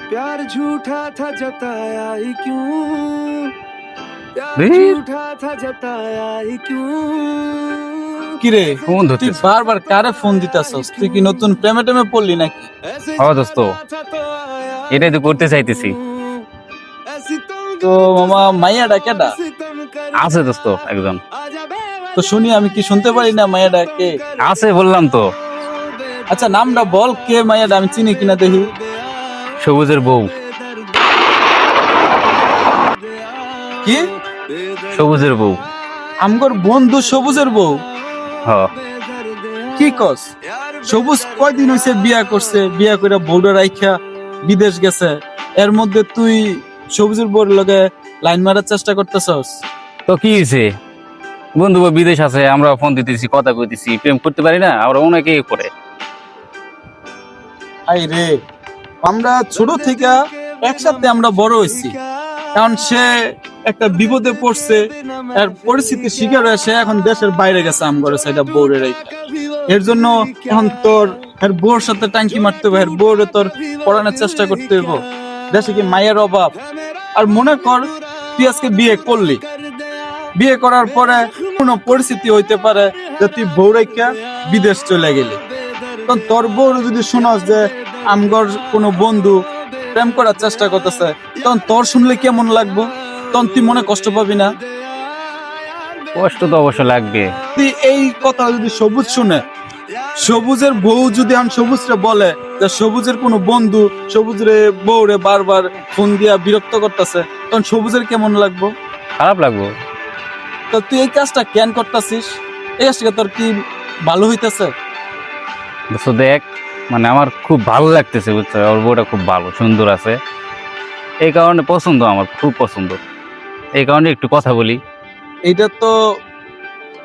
प्यार झूठा था जताया ही क्यों प्यार রে झूठा था जताया ही क्यों কিরে ফোন তুই ধরতেছে। বারবার কারে ফোন দিতাছস? তুই কি নতুন প্রেমে টেমে পড়লি নাকি? ऐसे हाँ दोस्तो, जताया था तो आया এটাই তো করতে চাইতেছি। ऐसी तुम তো মামা মাইয়াডা কেডা? सितम कर আছে দোস্ত একজন। आजा তো শুনি, আমি কি শুনতে পারি না মাইয়াডা কে? আছে বললাম তো, আচ্ছা নামটা বল, কে মাইয়াডা, আমি চিনি কিনা দেখি। সবুজের বউ। কি? সবুজের বউ। আমগর বন্ধু সবুজের বউ? হ, কি কস? সবুজ কয়দিন হইছে বিয়া করছে, বিয়া করে বউডা রাইখা বিদেশ গেছে, এর মধ্যে তুই সবুজের বউর লগে লাইন মারার চেষ্টা করতেছস? তো কি হয়েছে? বন্ধু বিদেশ আছে, আমরা ফোন দিতেছি, কথা কইতেছি, প্রেম করতে পারি না, আমরা অনেকে করে। আই রে, আমরা ছোট থেকে একসাথে আমরা বড় হইছি, কারণ সে একটা বিপদে পড়ছে, এর পরিস্থিতির শিকার হয়ে সে এখন দেশের বাইরে গেছে আমগরে সেটা বউরে রাইখা। এর জন্য এখন তোর এর বউর সাথে টাঙ্কি মারতে হবে, এর বউরে তোর পড়ানোর চেষ্টা করতে হবে। দেশে কি মায়ের অভাব? আর মনে কর তুই আজকে বিয়ে করলি, বিয়ে করার পরে কোনো পরিস্থিতি হইতে পারে যে তুই বউ রাইখা বিদেশ চলে গেলি, তখন তোর বউর যদি শুনস যে আমগর কোনো বন্ধু প্রেম করার চেষ্টা করতেছে, তখন তোর শুনলে কেমন লাগবো? তখন তুই মনে কষ্ট পাবি না? কষ্ট তো অবশ্য লাগবে। তুই এই কথা যদি সবুজ শুনে, সবুজের বউ যদি আমি সবুজরে বলে যে সবুজের কোনো বন্ধু সবুজের বউরে বারবার ফোন দিয়া বিরক্ত করতেছে, তখন সবুজের কেমন লাগবো? খারাপ লাগবো। তো তুই এই কাজটা কেন করতেছিস? এই কাজটা তোর কি ভালো হইতেছে? দোস্ত দেখ, মানে আমার খুব ভালো লাগতেছে, বুঝছো? ওর বউটা খুব ভালো, সুন্দর আছে, এই কারণে পছন্দ, আমার খুব পছন্দ, এই কারণে একটু কথা বলি। এইটা তো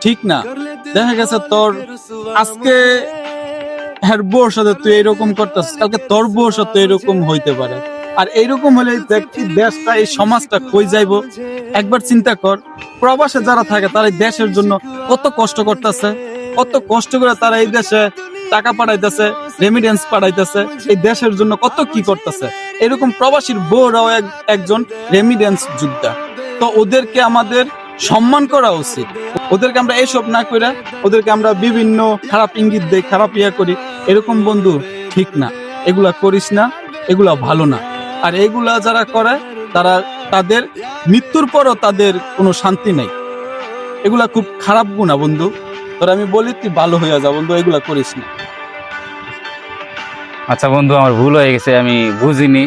ঠিক না। দেখা গেছে তোর আজকে হ্যার বউর সাথে তুই এরকম করতেছিস, কালকে তোর বউর সাথে এরকম হইতে পারে। আর এইরকম হলে দেখ কি দেশটা, এই সমাজটা কই যাইবো? একবার চিন্তা কর, প্রবাসে যারা থাকে তারা এই দেশের জন্য কত কষ্ট করতেছে, কত কষ্ট করে তারা এই দেশে টাকা পাঠাইতেছে, রেমিডেন্স পাঠাইতেছে, এই দেশের জন্য কত কি করতেছে। এরকম প্রবাসীর বউরাও একজন রেমিডেন্স যোদ্ধা। তো ওদেরকে আমাদের সম্মান করা উচিত। ওদেরকে আমরা এইসব না করে ওদেরকে আমরা বিভিন্ন খারাপ ইঙ্গিত দেই, খারাপ ইয়া করি, এরকম বন্ধু ঠিক না। এগুলা করিস না, এগুলা ভালো না। আর এগুলা যারা করে তারা তাদের মৃত্যুর পরও তাদের কোনো শান্তি নেই। এগুলা খুব খারাপ গুণা বন্ধু। তোর আমি বলি তুই ভালো হইয়া যা বন্ধু, এগুলা করিস না। আচ্ছা বন্ধু, আমার ভুল হয়ে গেছে, আমি বুঝিনি।